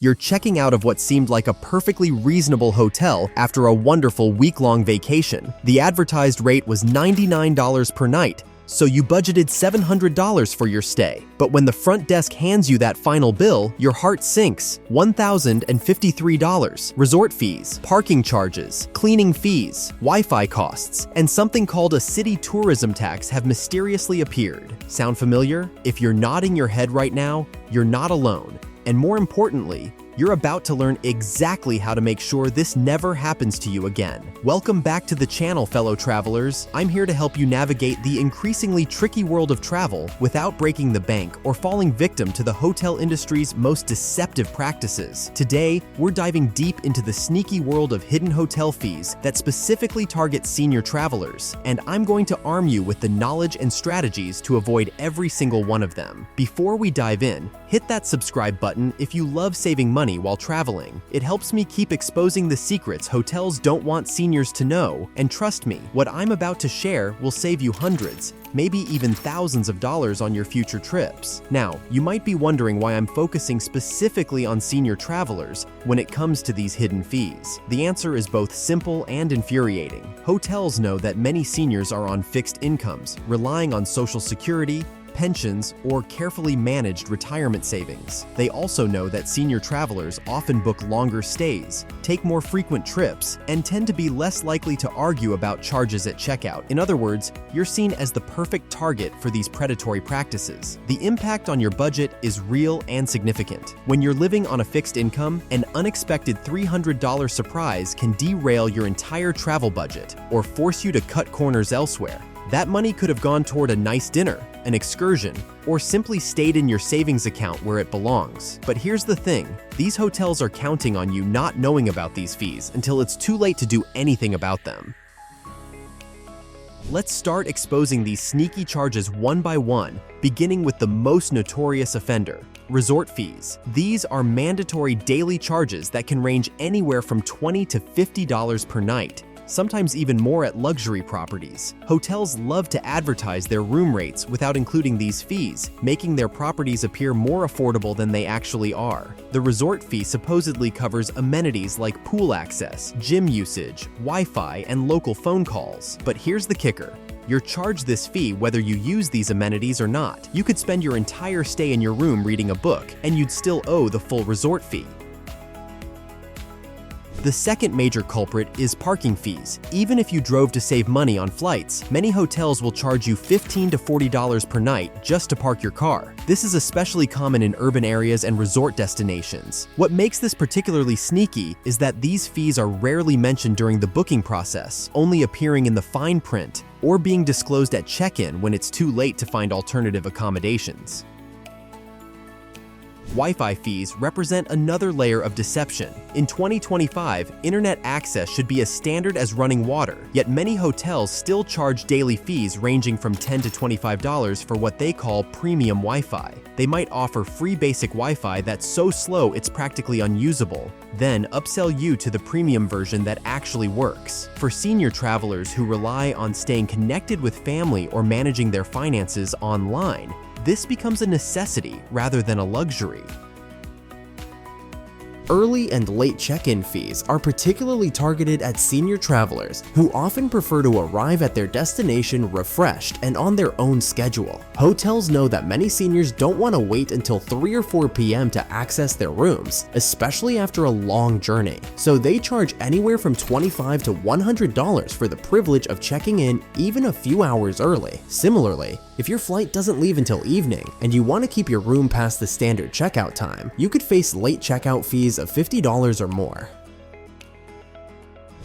You're checking out of what seemed like a perfectly reasonable hotel after a wonderful week-long vacation. The advertised rate was $99 per night, so you budgeted $700 for your stay. But when the front desk hands you that final bill, your heart sinks. $1,053. Resort fees, parking charges, cleaning fees, Wi-Fi costs, and something called a city tourism tax have mysteriously appeared. Sound familiar? If you're nodding your head right now, you're not alone. And more importantly, you're about to learn exactly how to make sure this never happens to you again. Welcome back to the channel, fellow travelers. I'm here to help you navigate the increasingly tricky world of travel without breaking the bank or falling victim to the hotel industry's most deceptive practices. Today, we're diving deep into the sneaky world of hidden hotel fees that specifically target senior travelers, and I'm going to arm you with the knowledge and strategies to avoid every single one of them. Before we dive in, hit that subscribe button if you love saving money while traveling. It helps me keep exposing the secrets hotels don't want seniors to know, and trust me, what I'm about to share will save you hundreds, maybe even thousands of dollars on your future trips. Now, you might be wondering why I'm focusing specifically on senior travelers when it comes to these hidden fees. The answer is both simple and infuriating. Hotels know that many seniors are on fixed incomes, relying on Social Security, pensions, or carefully managed retirement savings. They also know that senior travelers often book longer stays, take more frequent trips, and tend to be less likely to argue about charges at checkout. In other words, you're seen as the perfect target for these predatory practices. The impact on your budget is real and significant. When you're living on a fixed income, an unexpected $300 surprise can derail your entire travel budget or force you to cut corners elsewhere. That money could have gone toward a nice dinner, an excursion, or simply stayed in your savings account where it belongs. But here's the thing, these hotels are counting on you not knowing about these fees until it's too late to do anything about them. Let's start exposing these sneaky charges one by one, beginning with the most notorious offender: resort fees. These are mandatory daily charges that can range anywhere from $20 to $50 per night, sometimes even more at luxury properties. Hotels love to advertise their room rates without including these fees, making their properties appear more affordable than they actually are. The resort fee supposedly covers amenities like pool access, gym usage, Wi-Fi, and local phone calls. But here's the kicker. You're charged this fee whether you use these amenities or not. You could spend your entire stay in your room reading a book, and you'd still owe the full resort fee. The second major culprit is parking fees. Even if you drove to save money on flights, many hotels will charge you $15 to $40 per night just to park your car. This is especially common in urban areas and resort destinations. What makes this particularly sneaky is that these fees are rarely mentioned during the booking process, only appearing in the fine print or being disclosed at check-in when it's too late to find alternative accommodations. Wi-Fi fees represent another layer of deception. In 2025, internet access should be as standard as running water, yet many hotels still charge daily fees ranging from $10 to $25 for what they call premium Wi-Fi. They might offer free basic Wi-Fi that's so slow it's practically unusable, then upsell you to the premium version that actually works. For senior travelers who rely on staying connected with family or managing their finances online, this becomes a necessity rather than a luxury. Early and late check-in fees are particularly targeted at senior travelers who often prefer to arrive at their destination refreshed and on their own schedule. Hotels know that many seniors don't want to wait until 3 or 4 p.m. to access their rooms, especially after a long journey. So they charge anywhere from $25 to $100 for the privilege of checking in even a few hours early. Similarly, if your flight doesn't leave until evening and you want to keep your room past the standard checkout time, you could face late checkout fees of $50 or more.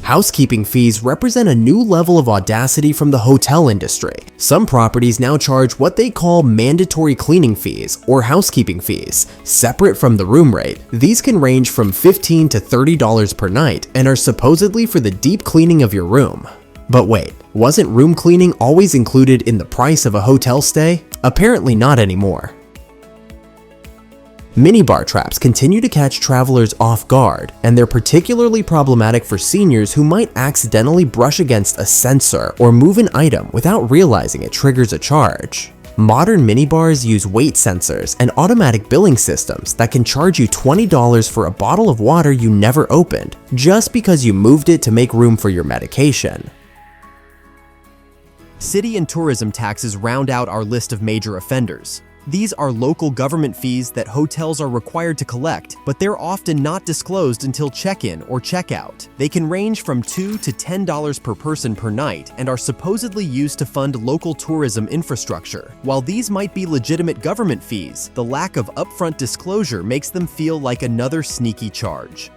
Housekeeping fees represent a new level of audacity from the hotel industry. Some properties now charge what they call mandatory cleaning fees or housekeeping fees, separate from the room rate. These can range from $15 to $30 per night and are supposedly for the deep cleaning of your room. But wait, wasn't room cleaning always included in the price of a hotel stay? Apparently not anymore. Minibar traps continue to catch travelers off guard, and they're particularly problematic for seniors who might accidentally brush against a sensor or move an item without realizing it triggers a charge. Modern minibars use weight sensors and automatic billing systems that can charge you $20 for a bottle of water you never opened, just because you moved it to make room for your medication. City and tourism taxes round out our list of major offenders. These are local government fees that hotels are required to collect, but they're often not disclosed until check-in or check-out. They can range from $2 to $10 per person per night and are supposedly used to fund local tourism infrastructure. While these might be legitimate government fees, the lack of upfront disclosure makes them feel like another sneaky charge.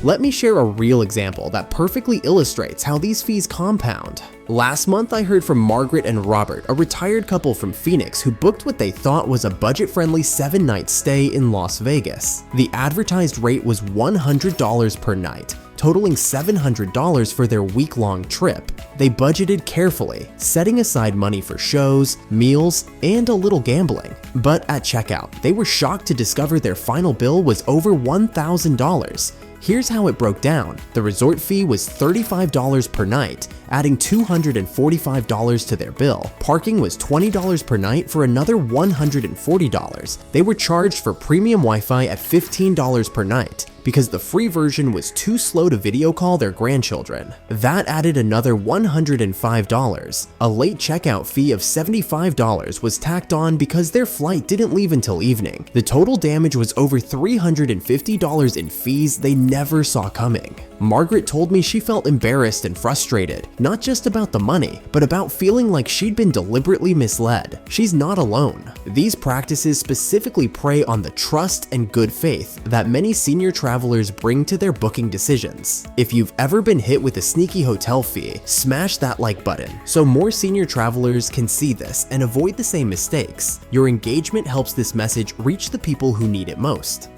Let me share a real example that perfectly illustrates how these fees compound. Last month, I heard from Margaret and Robert, a retired couple from Phoenix who booked what they thought was a budget-friendly 7-night stay in Las Vegas. The advertised rate was $100 per night, totaling $700 for their week-long trip. They budgeted carefully, setting aside money for shows, meals, and a little gambling. But at checkout, they were shocked to discover their final bill was over $1,000. Here's how it broke down. The resort fee was $35 per night, adding $245 to their bill. Parking was $20 per night for another $140. They were charged for premium Wi-Fi at $15 per night because the free version was too slow to video call their grandchildren. That added another $105. A late checkout fee of $75 was tacked on because their flight didn't leave until evening. The total damage was over $350 in fees they never saw coming. Margaret told me she felt embarrassed and frustrated, not just about the money, but about feeling like she'd been deliberately misled. She's not alone. These practices specifically prey on the trust and good faith that many senior travelers bring to their booking decisions. If you've ever been hit with a sneaky hotel fee, smash that like button so more senior travelers can see this and avoid the same mistakes. Your engagement helps this message reach the people who need it most.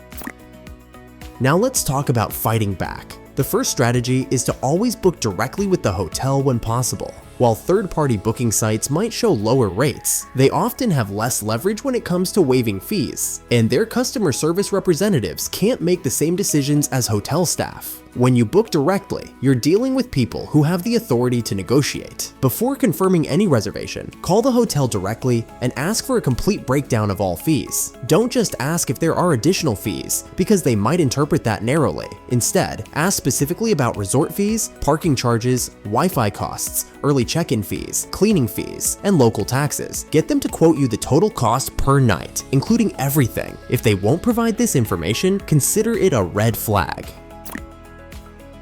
Now let's talk about fighting back. The first strategy is to always book directly with the hotel when possible. While third-party booking sites might show lower rates, they often have less leverage when it comes to waiving fees, and their customer service representatives can't make the same decisions as hotel staff. When you book directly, you're dealing with people who have the authority to negotiate. Before confirming any reservation, call the hotel directly and ask for a complete breakdown of all fees. Don't just ask if there are additional fees, because they might interpret that narrowly. Instead, ask specifically about resort fees, parking charges, Wi-Fi costs, early check-in fees, cleaning fees, and local taxes. Get them to quote you the total cost per night, including everything. If they won't provide this information, consider it a red flag.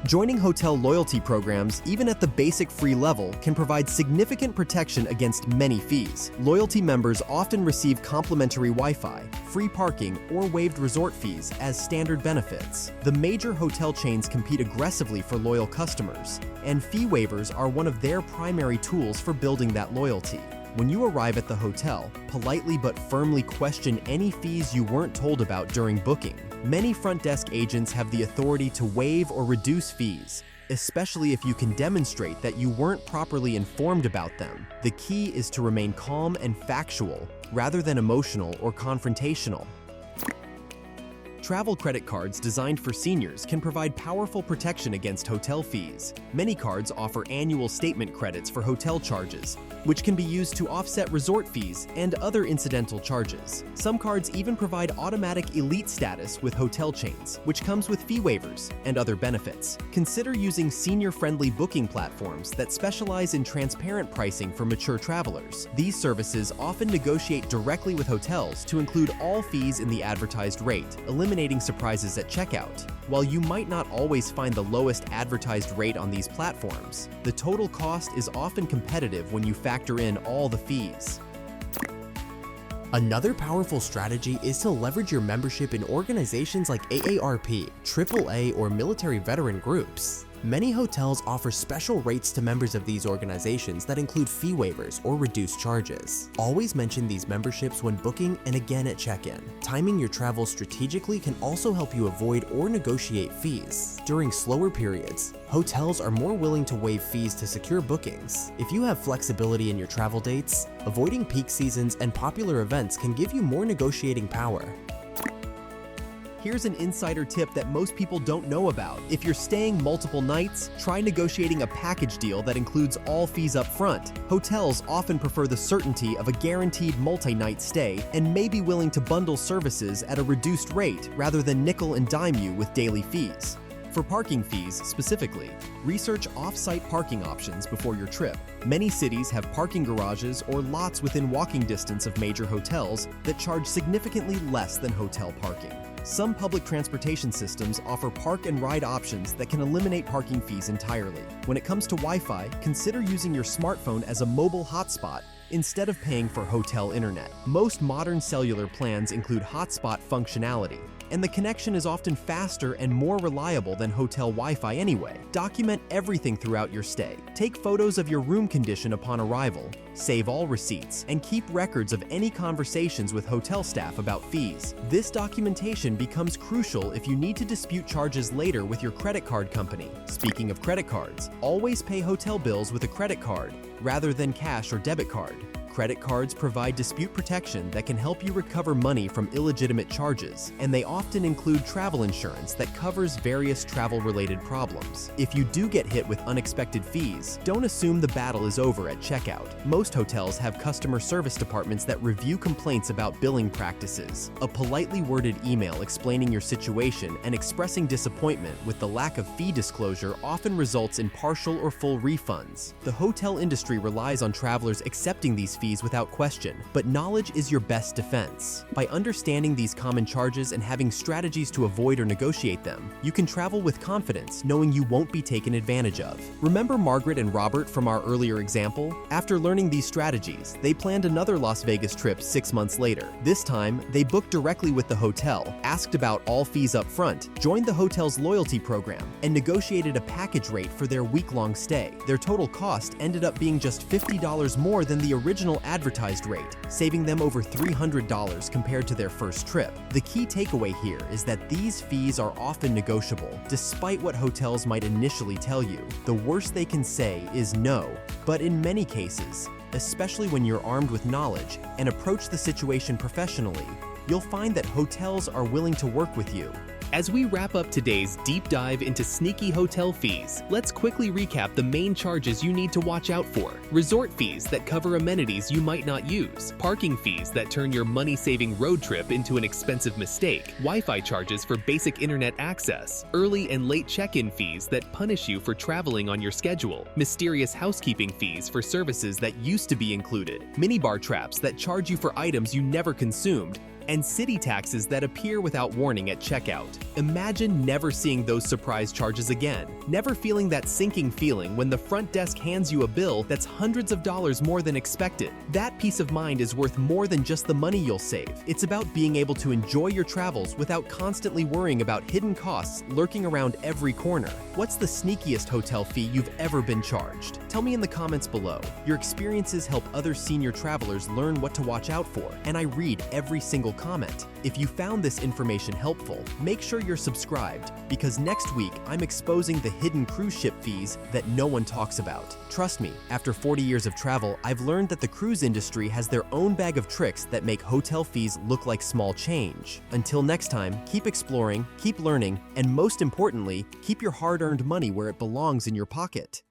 Joining hotel loyalty programs, even at the basic free level, can provide significant protection against many fees. Loyalty members often receive complimentary Wi-Fi, free parking, or waived resort fees as standard benefits. The major hotel chains compete aggressively for loyal customers, and fee waivers are one of their primary tools for building that loyalty. When you arrive at the hotel, politely but firmly question any fees you weren't told about during booking. Many front desk agents have the authority to waive or reduce fees, especially if you can demonstrate that you weren't properly informed about them. The key is to remain calm and factual, rather than emotional or confrontational. Travel credit cards designed for seniors can provide powerful protection against hotel fees. Many cards offer annual statement credits for hotel charges, which can be used to offset resort fees and other incidental charges. Some cards even provide automatic elite status with hotel chains, which comes with fee waivers and other benefits. Consider using senior-friendly booking platforms that specialize in transparent pricing for mature travelers. These services often negotiate directly with hotels to include all fees in the advertised rate, eliminating surprises at checkout. While you might not always find the lowest advertised rate on these platforms, the total cost is often competitive when you factor in all the fees. Another powerful strategy is to leverage your membership in organizations like AARP, AAA, or military veteran groups. Many hotels offer special rates to members of these organizations that include fee waivers or reduced charges. Always mention these memberships when booking and again at check-in. Timing your travel strategically can also help you avoid or negotiate fees. During slower periods, hotels are more willing to waive fees to secure bookings. If you have flexibility in your travel dates, avoiding peak seasons and popular events can give you more negotiating power. Here's an insider tip that most people don't know about. If you're staying multiple nights, try negotiating a package deal that includes all fees up front. Hotels often prefer the certainty of a guaranteed multi-night stay and may be willing to bundle services at a reduced rate rather than nickel and dime you with daily fees. For parking fees specifically, research off-site parking options before your trip. Many cities have parking garages or lots within walking distance of major hotels that charge significantly less than hotel parking. Some public transportation systems offer park and ride options that can eliminate parking fees entirely. When it comes to Wi-Fi, consider using your smartphone as a mobile hotspot instead of paying for hotel internet. Most modern cellular plans include hotspot functionality, and the connection is often faster and more reliable than hotel Wi-Fi anyway. Document everything throughout your stay. Take photos of your room condition upon arrival, save all receipts, and keep records of any conversations with hotel staff about fees. This documentation becomes crucial if you need to dispute charges later with your credit card company. Speaking of credit cards, always pay hotel bills with a credit card rather than cash or debit card. Credit cards provide dispute protection that can help you recover money from illegitimate charges, and they often include travel insurance that covers various travel-related problems. If you do get hit with unexpected fees, don't assume the battle is over at checkout. Most hotels have customer service departments that review complaints about billing practices. A politely worded email explaining your situation and expressing disappointment with the lack of fee disclosure often results in partial or full refunds. The hotel industry relies on travelers accepting these fees without question, but knowledge is your best defense. By understanding these common charges and having strategies to avoid or negotiate them, you can travel with confidence, knowing you won't be taken advantage of. Remember Margaret and Robert from our earlier example? After learning these strategies, they planned another Las Vegas trip 6 months later. This time, they booked directly with the hotel, asked about all fees up front, joined the hotel's loyalty program, and negotiated a package rate for their week-long stay. Their total cost ended up being just $50 more than the original advertised rate, saving them over $300 compared to their first trip. The key takeaway here is that these fees are often negotiable, despite what hotels might initially tell you. The worst they can say is no, but in many cases, especially when you're armed with knowledge and approach the situation professionally, you'll find that hotels are willing to work with you. As we wrap up today's deep dive into sneaky hotel fees, let's quickly recap the main charges you need to watch out for. Resort fees that cover amenities you might not use. Parking fees that turn your money-saving road trip into an expensive mistake. Wi-Fi charges for basic internet access. Early and late check-in fees that punish you for traveling on your schedule. Mysterious housekeeping fees for services that used to be included. Minibar traps that charge you for items you never consumed. And city taxes that appear without warning at checkout. Imagine never seeing those surprise charges again, never feeling that sinking feeling when the front desk hands you a bill that's hundreds of dollars more than expected. That peace of mind is worth more than just the money you'll save. It's about being able to enjoy your travels without constantly worrying about hidden costs lurking around every corner. What's the sneakiest hotel fee you've ever been charged? Tell me in the comments below. Your experiences help other senior travelers learn what to watch out for, and I read every single comment. If you found this information helpful, make sure you're subscribed, because next week I'm exposing the hidden cruise ship fees that no one talks about. Trust me, after 40 years of travel, I've learned that the cruise industry has their own bag of tricks that make hotel fees look like small change. Until next time, keep exploring, keep learning, and most importantly, keep your hard-earned money where it belongs in your pocket.